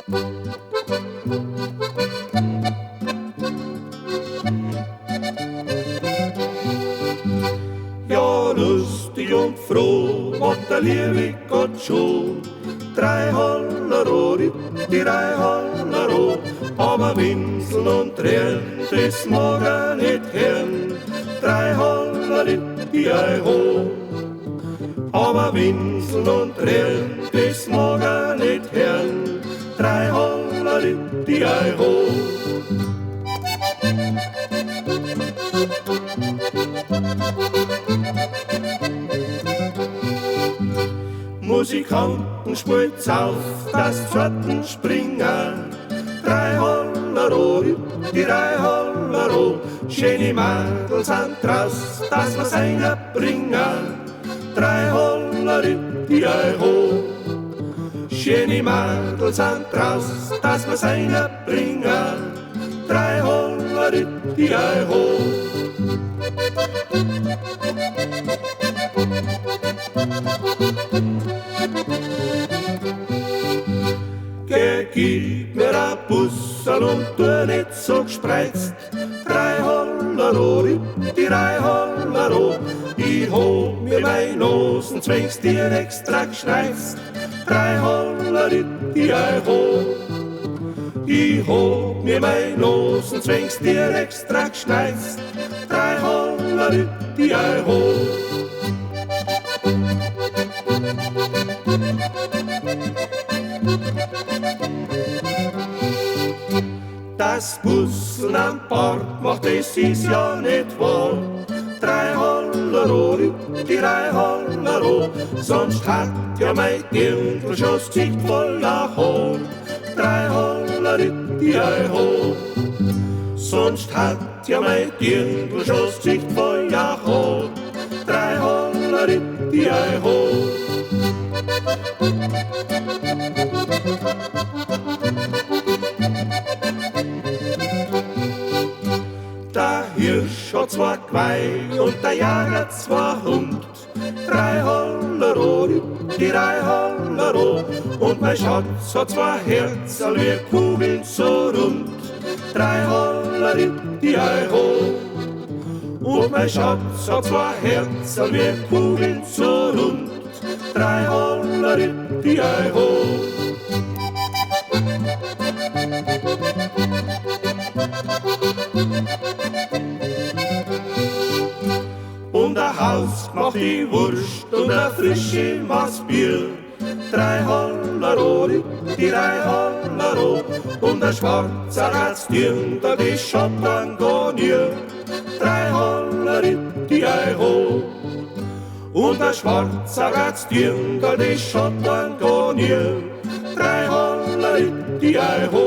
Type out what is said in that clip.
Ja, lustig und froh, wat der liebe Gott schon. 3 Hollero, die 3 Hollero, aber Winseln und Tränen, das mag er nicht hören. 3 Hollero, die ei ho, aber Winseln und Tränen, das mag er nicht hören. 3 Hollero, die ei ho. Musikanten spielt's auf, das Pfoten springen. 3 Hollero, die 3 Hollero, schöne Mädels sind draus, dass wir's einbringen. 3 Hollero, die ei ho, schöne Mädels sind draus, dass wir's einbringen. 3 Hollero, die ei ho. Gib mir a Bussel und tu nicht so gespreizt. 3 Hollero, die 3 Hollero, ich hob mir mein Nosen, zwing's dir extra geschneizt. 3 Hollero, die ei ho, ich hob mir mein Nosen, zwing's dir extra geschneizt. 3 Hollero, die ei ho. Das Busseln am Bord macht, das ist ja nicht wahr. 3 Hollero, die 3 Hollero, sonst hat ja mein Dirndl schon das Gesicht voller Haar. 3 Hollero, die ei ho, sonst hat ja mein Dirndl schon das Gesicht voller Haar. 3 Hollero, die ei ho. Der Hirsch hat 2 Geweih und der Jäger 2 Hund. 3 Hollero, die 3 Hollero, und mein Schatz hat 2 Herzen wie Kugeln so rund. 3 Hollero, die ei ho, und mein Schatz hat 2 Herzen wie Kugeln so rund. 3 Hollero, die ei ho. Und ein Haus macht die Wurst und ein frische Maß Bier. 3 Hollero, die 3 Hollero, und ein schwarzer Ratzdirn, da die Schottangonier. 3 Hollero, die ei ho, und ein schwarzer Ratzdirn, da die Schottangonier. 3 Hollero, die ei ho.